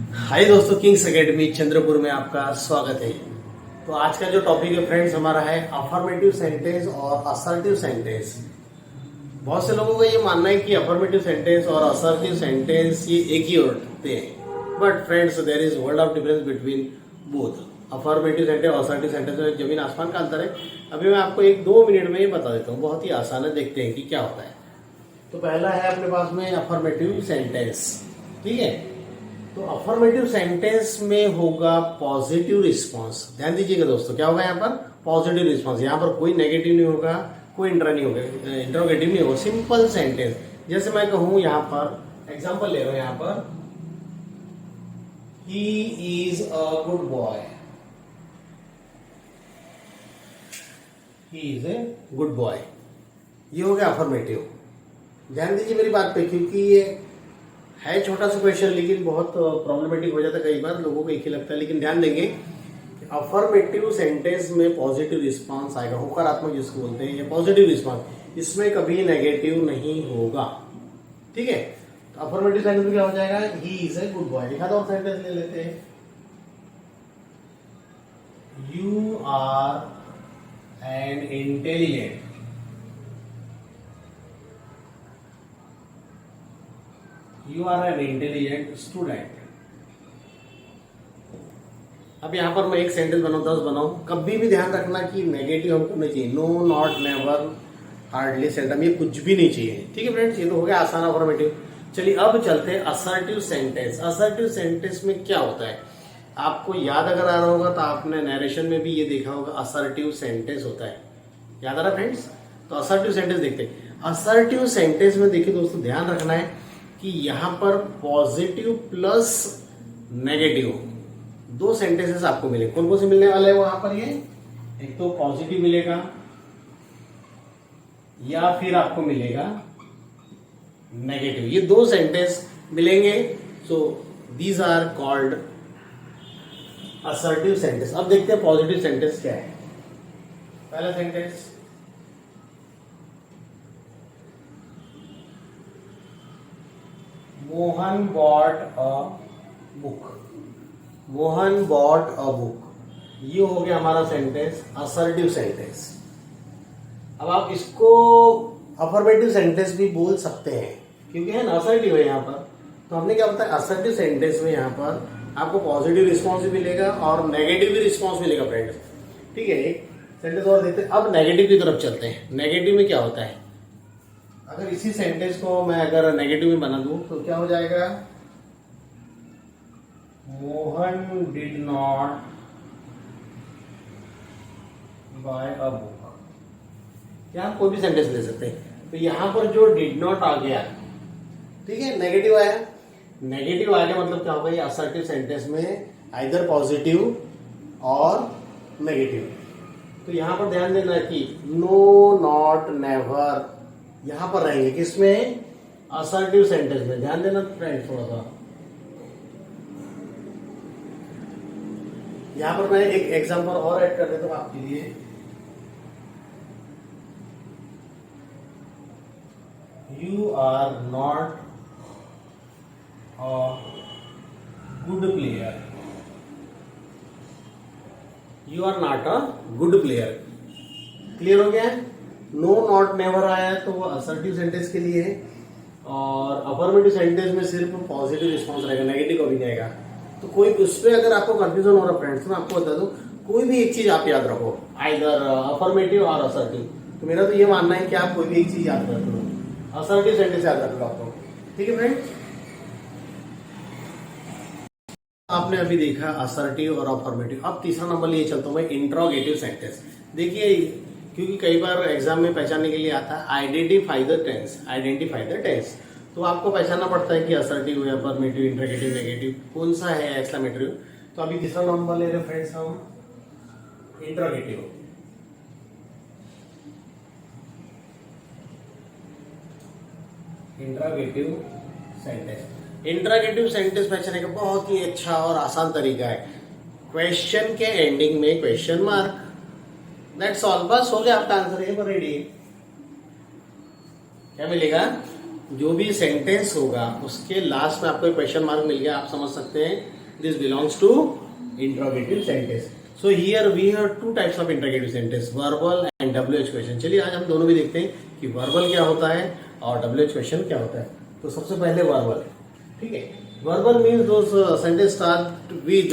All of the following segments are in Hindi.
हाय दोस्तों, किंग्स एकेडमी चंद्रपुर में आपका स्वागत है। तो आज का जो टॉपिक है फ्रेंड्स हमारा है अफर्मेटिव सेंटेंस और असर्टिव सेंटेंस। बहुत से लोगों का ये मानना है कि अफर्मेटिव सेंटेंस और असर्टिव सेंटेंस ये एक ही होते हैं, but friends there is world of difference between both. Affirmative sentence और असर्टिव सेंटेंस में जमीन आसमान का अंतर है। अभी मैं आपको 1-2 मिनट में ये बता देता हूँ, बहुत ही आसान है, देखते हैं कि क्या होता है। तो पहला है अपने पास में अफर्मेटिव सेंटेंस, ठीक है। तो अफर्मेटिव सेंटेंस में होगा पॉजिटिव रिस्पांस। ध्यान दीजिएगा दोस्तों, क्या होगा यहाँ पर? Positive response. यहाँ पर कोई नेगेटिव नहीं होगा, कोई इंट्रोगेटिव नहीं होगा, सिंपल सेंटेंस। जैसे मैं कहूं यहाँ पर एग्जांपल ले रहा हूं, यहाँ पर he is a good boy, he is a good boy, ये हो गया अफर्मेटिव। ध्यान दीजिए मेरी बात पे, क्योंकि ये है छोटा सा क्वेश्चन लेकिन बहुत प्रॉब्लमेटिक हो जाता है, कई बार लोगों को एक ही लगता है। लेकिन ध्यान देंगे, अफर्मेटिव सेंटेंस में पॉजिटिव रिस्पांस आएगा, होकारात्मक जिसको बोलते हैं, ये पॉजिटिव रिस्पांस, इसमें कभी नेगेटिव नहीं होगा, ठीक है। तो अफर्मेटिव सेंटेंस में क्या हो जाएगा? He is a good boy. एक आधा और सेंटेंस ले लेते हैं, you are an intelligent, you are an intelligent student. अब यहां पर मैं एक सेंटेंस बनाऊं, 10 बनाऊं, कभी भी ध्यान रखना कि नेगेटिव हमको नहीं चाहिए। No, not, never, hardly, seldom, ये कुछ भी नहीं चाहिए, ठीक है फ्रेंड्स। ये तो हो गया आसान अफर्मेटिव। चलिए अब चलते हैं असर्टिव सेंटेंस। असर्टिव सेंटेंस में क्या होता है, आपको याद अगर आ रहा होगा तो आपने नरेशन में भी ये देखा होगा, असर्टिव सेंटेंस होता है। याद आ रहा फ्रेंड्स? तो असर्टिव सेंटेंस देखते हैं। असर्टिव सेंटेंस में देखिए दोस्तों, ध्यान रखना है कि यहां पर पॉजिटिव प्लस नेगेटिव दो सेंटेंसेस आपको मिले। कौन कौन से मिलने वाले हैं वहां पर? ये एक तो पॉजिटिव मिलेगा या फिर आपको मिलेगा नेगेटिव, ये दो सेंटेंस मिलेंगे। So these are called assertive sentence. अब देखते हैं पॉजिटिव सेंटेंस क्या है। पहला sentence, Mohan bought a book, Mohan bought a book, ये हो गया हमारा सेंटेंस असर्टिव सेंटेंस। अब आप इसको अफर्मेटिव सेंटेंस भी बोल सकते हैं, क्योंकि है ना असर्टिव है यहाँ पर। तो हमने क्या बताया, असर्टिव सेंटेंस में यहाँ पर आपको पॉजिटिव रिस्पॉन्स भी मिलेगा और नेगेटिव भी रिस्पॉन्स मिलेगा फ्रेंड्स, ठीक है। एक सेंटेंस और देखते हैं। अब नेगेटिव की तरफ चलते हैं। नेगेटिव में क्या होता है, अगर इसी सेंटेंस को मैं अगर नेगेटिव में बना दूं तो क्या हो जाएगा? Mohan did not buy a book. यहां कोई भी सेंटेंस ले सकते हैं। तो यहां पर जो डिड नॉट आ गया, ठीक है, नेगेटिव आया। नेगेटिव आ गया मतलब क्या होगा, ये असर्टिव सेंटेंस में आइदर पॉजिटिव और नेगेटिव। तो यहां पर ध्यान देना कि नो, नॉट, नेवर यहां पर रहेंगे, किसमें? असर्टिव सेंटेंस में। ध्यान देना फ्रेंड्स थोड़ा सा। यहां पर मैं एक एग्जांपल और ऐड कर देता हूं आपके लिए। You are not a good player, you are not a good player. Clear हो गया? नो, नॉट, नेवर आया है तो वो असर्टिव सेंटेंस के लिए है, और अफर्मेटिव सेंटेंस में सिर्फ पॉजिटिव रिस्पॉन्स रहेगा, नेगेटिव कभी नहीं आएगा। तो कोई उसमें अगर आपको कंफ्यूजन हो रहा है फ्रेंड्स, तो मैं आपको बता दूं, कोई भी एक चीज आप याद रखो, आइदर अफर्मेटिव और असर्टिव। तो मेरा तो ये मानना है कि आप कोई भी एक चीज याद रख लो, असर्टिव सेंटेंस याद रख लो आपको, ठीक है फ्रेंड्स। आपने अभी देखा असर्टिव और अफर्मेटिव। अब तीसरा नंबर लिए चलता हूं मैं, इंट्रोगेटिव सेंटेंस। देखिए, क्योंकि कई बार एग्जाम में पहचानने के लिए आता है identify the tense, identify the tense. तो आपको पहचानना पड़ता है कि असर्टिव है, अफर्मेटिव, इंट्रोगेटिव, नेगेटिव, कौन सा है एक्सक्लेमेटरी। तो अभी तीसरा नंबर ले रहे फ्रेंड्स हम, interrogative. Interrogative sentence. Interrogative sentence पहचानने का बहुत ही अच्छा और आसान तरीका है, क्वेश्चन के एंडिंग में क्वेश्चन मार्क, दैट्स ऑल। बस हो गया आपका आंसर, ये पर रेडी। क्या मिलेगा? जो भी सेंटेंस होगा उसके लास्ट में आपको क्वेश्चन मार्क मिल गया, आप समझ सकते हैं this belongs to interrogative sentence. So here we have two types of interrogative sentence, verbal and WH question. चलिए आज हम दोनों भी देखते हैं कि वर्बल क्या होता है और WH क्वेश्चन क्या होता है. तो सबसे पहले वर्बल. ठीक है, verbal means those sentence start with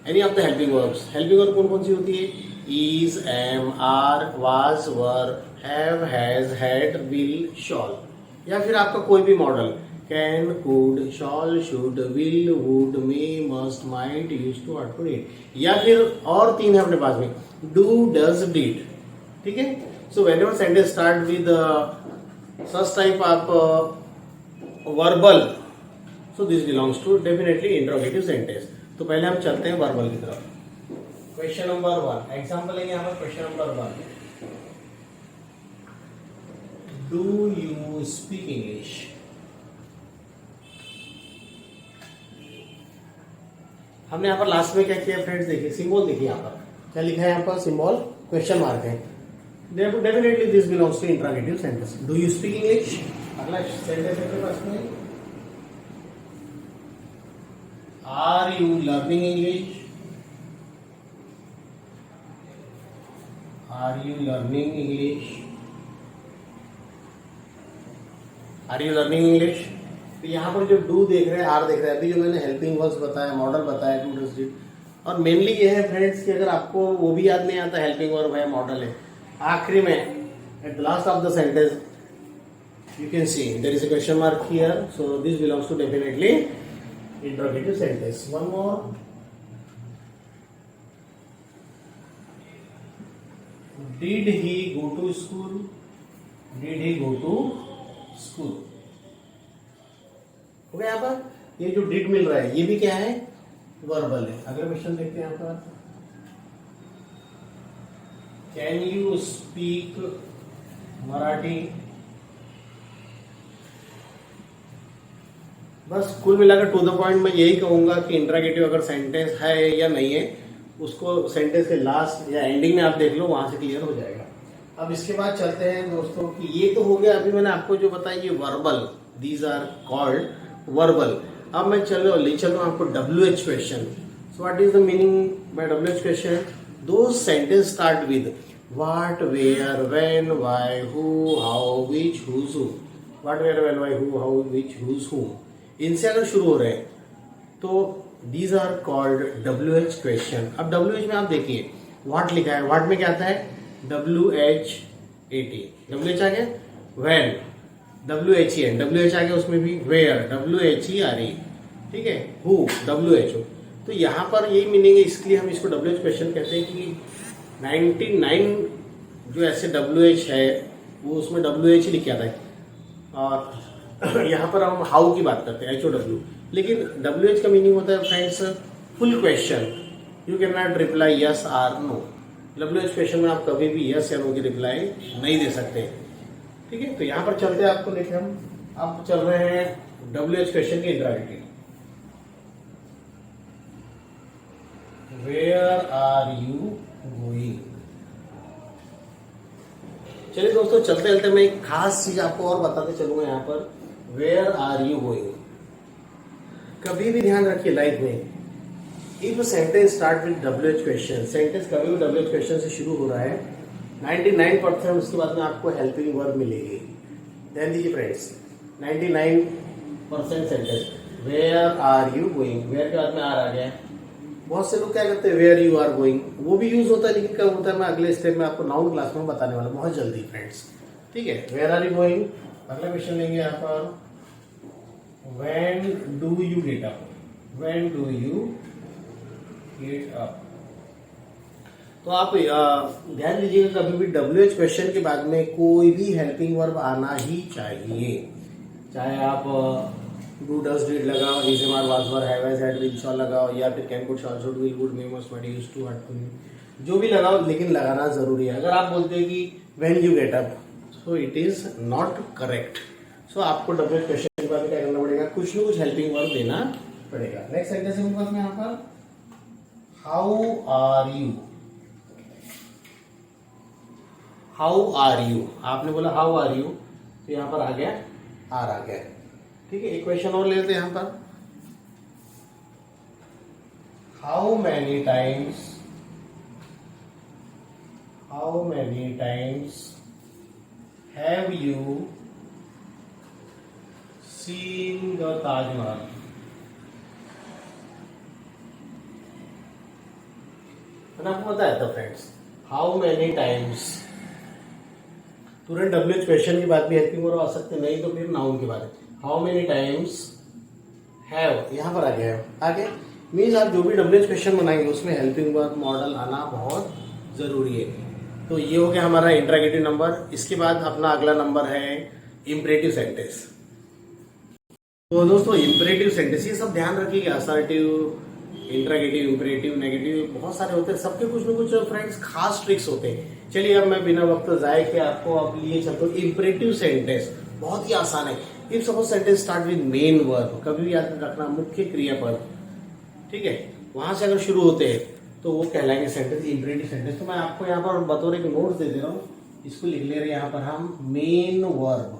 any of the helping verbs. Helping verb कौन कौन सी होती है? Is, am, are, was, were, have, has, had, will, shall. या फिर आपका कोई भी modal, can, could, shall, should, will, would, may, must, might, use to, ought to, need. या फिर और तीन है अपने पास में, डू, डज, डिड. ठीक है, so whenever sentence start with such type of verbal, so this belongs to definitely interrogative sentence. तो पहले हम चलते हैं वर्बल की तरफ. क्वेश्चन नंबर 1, एग्जाम्पल लेंगे यहाँ पर. Question number 1, do you speak English? हमने यहाँ पर लास्ट में क्या किया फ्रेंड्स, देखिए सिंबल देखिए यहाँ पर क्या लिखा है. यहाँ पर सिंबल क्वेश्चन मार्क है. Definitely this belongs to interrogative sentence. Do you speak English? अगला सेंटेंस है पास में, are you learning English? Are you learning English? Are you learning English? तो यहाँ पर जो डू देख रहे हैं, आर देख रहे हैं, अभी जो मैंने हेल्पिंग वर्ब्स बताया, मॉडल बताया, टू, डज, डिड. और मेनली ये है फ्रेंड्स कि अगर आपको वो भी याद नहीं आता, हेल्पिंग वर्ब है, मॉडल है, आखिरी में at the last of the sentence you can see there is a question mark here, so this belongs to definitely interrogative sentence. One more, did he go to school? Did he go to school? हो गया. यहाँ पर ये जो did मिल रहा है ये भी क्या है, वर्बल है. अगला क्वेश्चन देखते हैं यहाँ पर, कैन यू स्पीक मराठी? बस कुल मिलाकर टू द पॉइंट मैं यही कहूंगा कि इंट्रोगेटिव अगर सेंटेंस है या नहीं है, उसको सेंटेंस के लास्ट या एंडिंग में आप देख लो, वहां से क्लियर हो जाएगा. अब इसके बाद चलते हैं दोस्तों कि ये तो हो गया अभी मैंने आपको जो बताया ये verbal, these are called verbal. अब मैं चल रहा हूँ आपको WH question. So what is the meaning by WH question? दो sentence start with what, where, when, why, who, how, which, whose, who. What, where, when, why, who, how, which, whose, who, इनसे अगर शुरू हो रहे हैं तो these are called WH question. अब WH में आप देखिए व्हाट लिखा है, व्हाट में क्या आता है, WH-AT. WH आ गया, व्हेन WHEN, WH आ गया उसमें भी, वेयर WHERE. ठीक है, हु WHO. तो यहाँ पर यही मीनिंग है, इसलिए हम इसको WH क्वेश्चन कहते हैं कि 99 जो ऐसे WH है वो उसमें WH ही लिख के आता है. और यहाँ पर हम हाउ की बात करते हैं, HOW. लेकिन WH का मीनिंग होता है friends full question. You can not reply yes or no. WH question में आप कभी भी यस या नो की रिप्लाई नहीं दे सकते. ठीक है, तो यहाँ पर चलते हैं आपको लेके हम अब चल रहे हैं WH क्वेश्चन की interrogative. Where are you going? चलिए दोस्तों चलते चलते मैं एक खास चीज आपको और बताते चलूंगा. यहाँ पर वेयर आर यू गोइंग, कभी भी ध्यान रखिए लाइफ में, if sentence start with WH question, sentence कभी भी WH क्वेश्चन से शुरू हो रहा है 99% उसके बाद में आपको हेल्पिंग वर्ब मिलेगी. ध्यान दीजिए friends, 99% sentence where are you going, where के बाद में आर आ गया. बहुत से लोग क्या करते हैं वेयर यू आर गोइंग, वो भी यूज होता है, लेकिन कब होता है मैं अगले स्टेप में आपको नाउन क्लास में बताने वाला बहुत जल्दी फ्रेंड्स. ठीक है, वेयर आर यू गोइंग. अगला क्वेश्चन लेंगे यहाँ पर, when do you get up? When do you get up? तो आप ध्यान दीजिएगा कभी भी WH क्वेश्चन के बाद में कोई भी हेल्पिंग वर्ब आना ही चाहिए. चाहे आप डू, डज, डिड लगाओ, is, am, are, was, were, have, has, had, will, shall लगाओ, या फिर can, could, shall, should, will, would, may, must, might, used to, ought to, जो भी लगाओ, लेकिन लगाना जरूरी है. अगर आप बोलते हैं कि when you get up, so it is not correct. So आपको WH क्वेश्चन के बाद क्या करना पड़ेगा, कुछ न कुछ हेल्पिंग वर्ब देना पड़ेगा. नेक्स्ट सेंटेंस है पास में यहाँ पर, how are you? How are you, आपने बोला हाउ आर यू, तो यहाँ पर आ गया आर आ गया। ठीक है, एक क्वेश्चन और ले लेते हैं यहाँ पर। How many times have you seen the Taj Mahal? मैंने आपको बताया था फ्रेंड्स, हाउ मैनी टाइम्स, तुरंत डब्ल्यूएच क्वेश्चन की बात भी हेल्पिंग वर्ब आ सकते, नहीं तो फिर नाउन की बात है। हाउ मेनी टाइम्स हैव, यहाँ पर आ गया है, आगे मीन्स आप जो भी डब्ल्यूएच क्वेश्चन बनाएंगे उसमें हेल्पिंग वर्ब मॉडल आना बहुत जरूरी है। तो ये हो गया हमारा इंट्रोगेटिव नंबर। इसके बाद अपना अगला नंबर है इंपरेटिव सेंटेंस। तो दोस्तों इंपरेटिव सेंटेंस ये सब ध्यान रखिएगा, असर्टिव, इंट्रोगेटिव, इंपरेटिव, नेगेटिव बहुत सारे होते हैं, सबके कुछ न कुछ फ्रेंड्स खास ट्रिक्स होते हैं। चलिए अब मैं बिना वक्त जाए के आपको अब लिए चलता हूँ। इंपरेटिव सेंटेंस बहुत ही आसान है। If suppose sentence start with main verb, कभी भी याद रखना मुख्य क्रियापद, ठीक है, वहां से अगर शुरू होते हैं तो वो कहलाएंगे सेंटेंस इंपरेटिव सेंटेंस। तो मैं आपको यहाँ पर बतौर एक नोट दे दे रहा हूँ, इसको लिख ले रहे हैं यहाँ पर हम मेन वर्ब।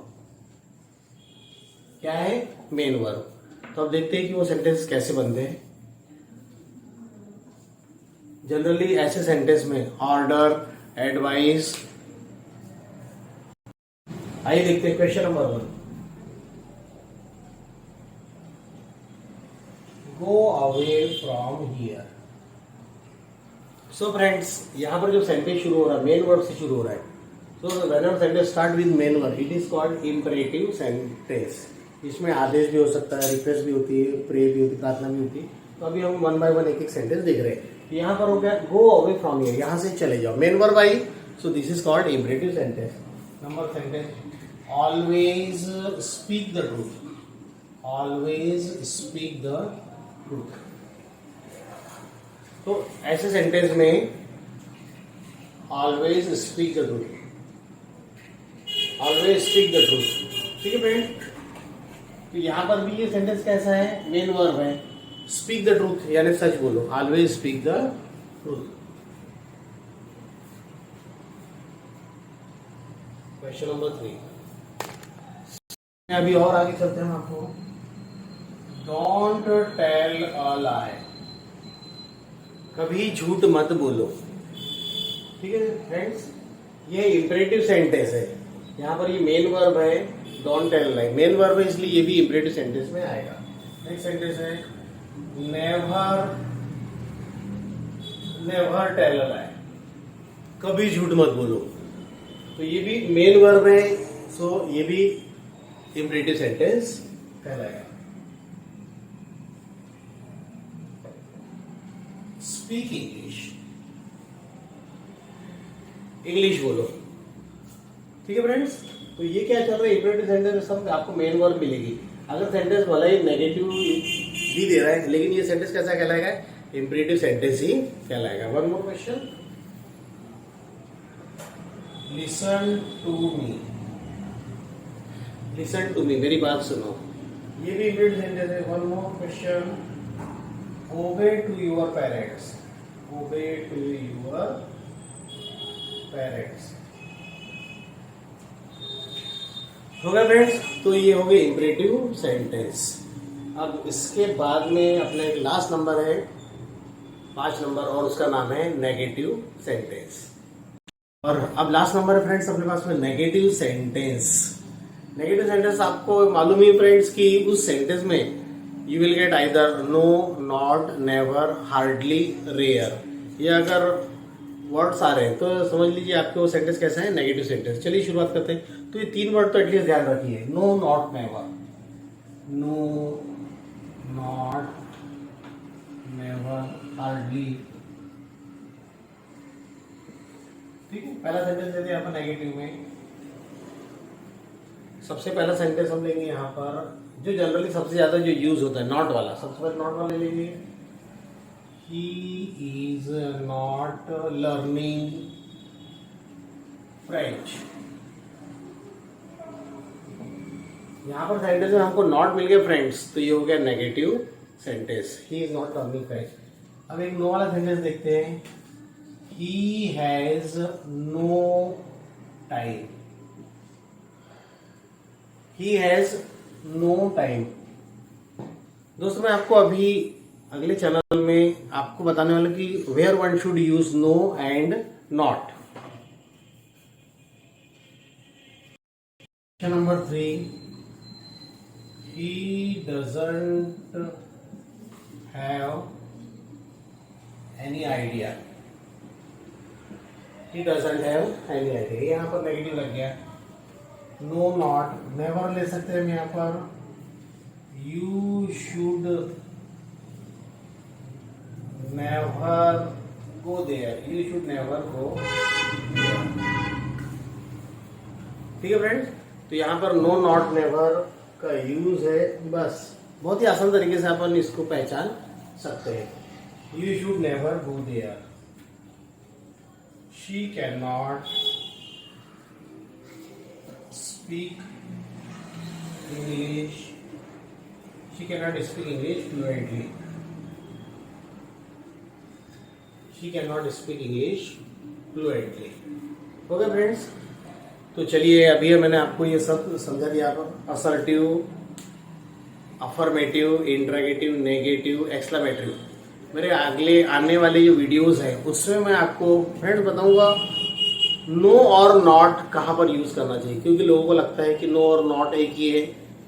क्या है? Main verb. तो अब देखते हैं कि वो सेंटेंस कैसे बनते हैं। जनरली ऐसे सेंटेंस में ऑर्डर, एडवाइस। आइए देखते हैं question number 1। Go away from here. So friends, यहां पर जो सेंटेंस शुरू हो रहा है मेन वर्ब से शुरू हो रहा है। So whenever sentence start with main verb it is called imperative sentence. इसमें आदेश भी हो सकता है, रिक्वेस्ट भी होती है, प्रे भी होती है, प्रार्थना भी होती है। तो अभी हम 1 बाय 1 एक एक सेंटेंस देख रहे हैं। यहाँ पर हो गया गो अवे फ्रॉम हियर, यहां से चले जाओ, main verb I, so this is called imperative sentence. Number sentence, always speak the truth. Always speak the truth. तो ऐसे सेंटेंस में always speak the truth, always speak the truth. ठीक है फ्रेंड, तो यहां पर भी ये सेंटेंस कैसा है? मेन वर्ब है, स्पीक द ट्रूथ यानी सच बोलो, always speak the truth. Question number 3। अभी और आगे चलते हैं आपको। डोंट टेल अ लाई, कभी झूठ मत बोलो। ठीक है फ्रेंड्स, ये इंपरेटिव सेंटेंस है। यहाँ पर ये मेन वर्ब है, don't tell lie main verb है, इसलिए ये भी इंपरेटिव सेंटेंस में आएगा। नेक्स्ट सेंटेंस है नेवर टेल अ लाई, कभी झूठ मत बोलो। तो ये भी मेन वर्ब है, सो ये भी इंपरेटिव सेंटेंस कहलाएगा। स्पीक इंग्लिश, इंग्लिश बोलो। ठीक है फ्रेंड्स, तो ये क्या चल रहा है? इंपरेटिव सेंटेंस सब आपको मेन वर्ब मिलेगी। अगर सेंटेंस भला ही नेगेटिव भी दे रहा है, लेकिन ये सेंटेंस कैसा कहलाएगा? इंपरेटिव सेंटेंस ही कहलाएगा। One more question, listen to me. Listen to me, मेरी बात सुनो, ये भी इंपरेटिव सेंटेंस है। One more question, obey to your parents. Obey to your parents. हो गया फ्रेंड्स, तो ये हो गए इंपरेटिव सेंटेंस। अब इसके बाद में अपना एक लास्ट नंबर है 5 नंबर, और उसका नाम है नेगेटिव सेंटेंस। और अब लास्ट नंबर है फ्रेंड्स अपने पास में नेगेटिव सेंटेंस। नेगेटिव सेंटेंस आपको मालूम ही फ्रेंड्स कि उस सेंटेंस में you will get either no, not, never, hardly, rare. ये अगर वर्ड्स आ रहे हैं तो समझ लीजिए आपके वो सेंटेंस कैसा है? Negative sentence. चलिए शुरुआत करते हैं। तो ये 3 वर्ड तो एटलीस्ट ध्यान रखिए, no, not, never. No, not, never, hardly. ठीक है, पहला सेंटेंस लेते हैं यहाँ पर नेगेटिव में। सबसे पहला सेंटेंस हम लेंगे यहाँ पर जो जनरली सबसे ज्यादा जो यूज होता है, नॉट वाला। सबसे पहले नॉट वाला ले लेंगे। He is not learning French। यहाँ पर सेंटेंस में हमको नॉट मिल गया फ्रेंड्स, तो ये हो गया negative sentence. He is not learning French. अब एक नो वाला सेंटेंस देखते हैं। He has no time. He has no time. दोस्तों मैं आपको अभी अगले चैनल में आपको बताने वाला कि where one should use no and not. Number 3, he doesn't have any idea। he doesn't have any idea, यहाँ पर नेगेटिव लग गया। नो नॉट नेवर ले सकते हैं हम यहाँ पर। You should never go there, you should never go. ठीक है फ्रेंड्स, तो यहाँ पर नो नॉट नेवर का यूज है। बस बहुत ही आसान तरीके से अपन इसको पहचान सकते हैं। You should never go there. She can not speak English, she can not speak English fluently. She can not speak English fluently. Okay friends, तो चलिए अभी मैंने आपको ये सब समझा दिया। Assertive, affirmative, interrogative, negative, exclamatory. मेरे अगले आने वाले जो वीडियोस हैं उसमें मैं आपको फ्रेंड्स बताऊंगा नो और नॉट कहाँ पर यूज करना चाहिए, क्योंकि लोगों को लगता है कि नो और नॉट एक ही है,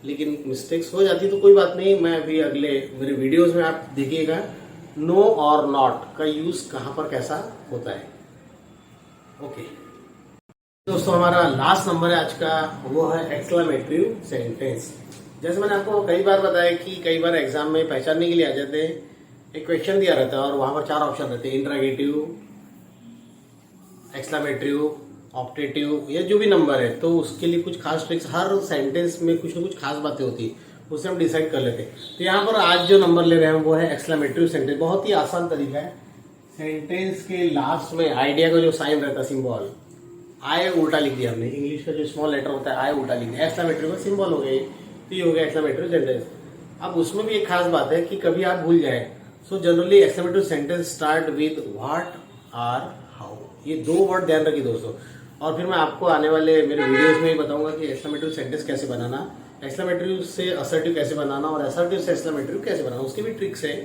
लेकिन मिस्टेक्स हो जाती तो कोई बात नहीं। मैं अभी अगले मेरे वीडियोस में आप देखिएगा नो और नॉट का यूज कहाँ पर कैसा होता है। ओके दोस्तों, हमारा लास्ट नंबर है आज का, वो है एक्सक्लेमेटरी सेंटेंस। जैसे मैंने आपको कई बार बताया कि कई बार एग्जाम में पहचानने के लिए आ जाते हैं, एक क्वेश्चन दिया रहता है और वहां पर 4 ऑप्शन रहते हैं, इंट्रोगेटिव, एक्सक्लेमेटरी, ऑप्टेटिव या जो भी नंबर है। तो उसके लिए कुछ खास ट्रिक्स, हर सेंटेंस में कुछ ना कुछ खास बातें होती है, उससे हम डिसाइड कर लेते हैं। तो यहाँ पर आज जो नंबर ले रहे हैं वो है एक्सक्लेमेटरी सेंटेंस। बहुत ही आसान तरीका है। सेंटेंस के लास्ट में आइडिया का जो साइन रहता है, सिंबल, आई उल्टा लिख दिया हमने। इंग्लिश का जो स्मॉल लेटर होता है आई उल्टा लिख दिया, एक्सक्लेमेटरी का सिंबल हो गया, तो ये हो गया एक्सक्लेमेटरी सेंटेंस। अब उसमें भी एक खास बात है कि कभी आप भूल जाए, so generally exclamatory sentence start with what, are, how. ये 2 वर्ड ध्यान रखिए दोस्तों। और फिर मैं आपको आने वाले मेरे वीडियोस में ही बताऊंगा कि एक्सक्लेमेटरी सेंटेंस कैसे बनाना, एक्सक्लेमेटरी से असर्टिव कैसे बनाना और असर्टिव से एक्सक्लेमेटरी कैसे बनाना, उसकी भी ट्रिक्स है,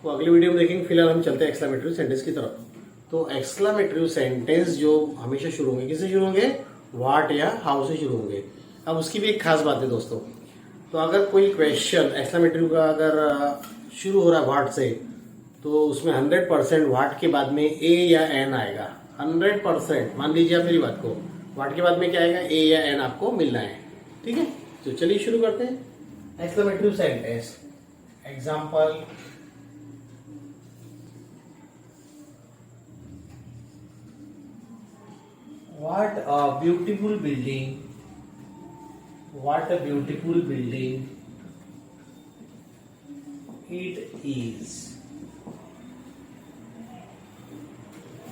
वो अगली वीडियो में देखेंगे। फिलहाल हम चलते हैं एक्सक्लेमेटरी सेंटेंस की तरफ। तो एक्सक्लेमेटरी सेंटेंस जो हमेशा शुरू होंगे, किससे शुरू होंगे? व्हाट या हाउ से शुरू होंगे। अब उसकी भी एक खास बात है दोस्तों, तो अगर कोई क्वेश्चन एक्सक्लेमेटरी का अगर शुरू हो रहा है व्हाट से, तो उसमें 100% व्हाट के बाद में ए या एन आएगा। 100% मान लीजिए आप मेरी बात को, व्हाट के बाद में क्या आएगा? ए या एन आपको मिलना है। ठीक है, तो चलिए शुरू करते हैं exclamatory sentence. Example, what a beautiful building, what a beautiful building it is।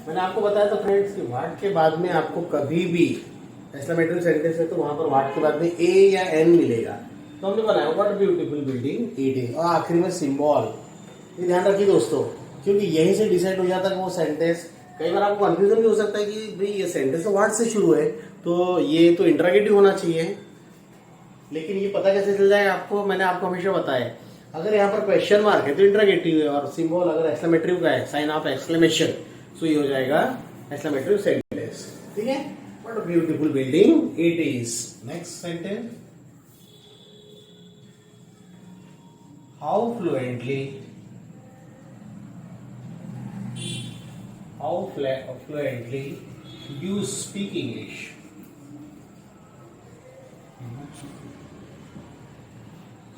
मैंने आपको बताया तो फ्रेंड्स कि व्हाट के बाद में आपको कभी भी एक्सक्लेमेटरी सेंटेंस है तो वहां पर व्हाट के बाद में ए या एन मिलेगा। तो हमने बनाया what a beautiful building it is, और आखिरी में सिंबल। ये ध्यान रखिए दोस्तों, क्योंकि यहीं से डिसाइड हो जाता है कि वो सेंटेंस, कई बार आपको कंफ्यूजन भी हो सकता है कि भाई ये सेंटेंस तो व्हाट से शुरू है, तो ये तो इंट्रोगेटिव होना चाहिए, लेकिन ये पता कैसे चल जाएगा आपको? मैंने आपको हमेशा बताया, अगर यहाँ पर क्वेश्चन मार्क है तो इंट्रोगेटिव है, और सिंबल अगर एक्सक्लेमेटरी का है, साइन ऑफ एक्सक्लेमेशन, तो ये हो जाएगा एक्सक्लेमेटरी सेंटेंस। ठीक है, what a beautiful building it is. Next sentence, how fluently, how fluently you speak English।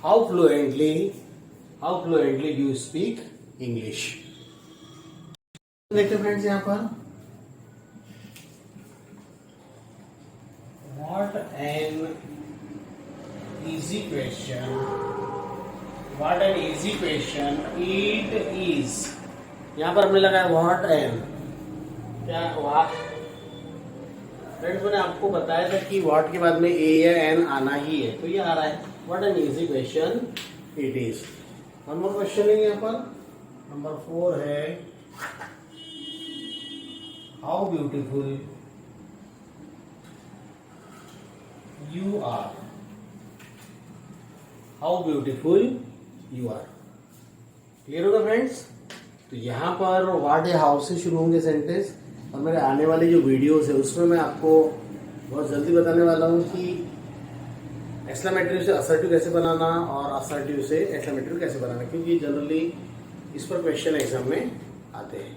how fluently you speak English। देखते फ्रेंड्स यहाँ पर, what an easy question, what an easy question it is। यहाँ पर हमने लगाया व्हाट एन, क्या व्हाट? फ्रेंड्स मैंने आपको बताया था कि व्हाट के बाद में ए या एन आना ही है, तो ये आ रहा है what an easy question it is. One more question है यहाँ पर, नंबर 4 है, how beautiful you are. How beautiful you are. Clear होगा फ्रेंड्स? तो यहाँ पर व्हाट है हाउ से शुरू होंगे सेंटेंस, और मेरे आने वाली जो वीडियोस है उसमें मैं आपको बहुत जल्दी बताने वाला हूँ कि एक्सक्लेमेटरी से असर्टिव कैसे बनाना और असर्टिव से एक्सक्लेमेटरी कैसे बनाना, क्योंकि जनरली इस पर क्वेश्चन एग्जाम में आते हैं।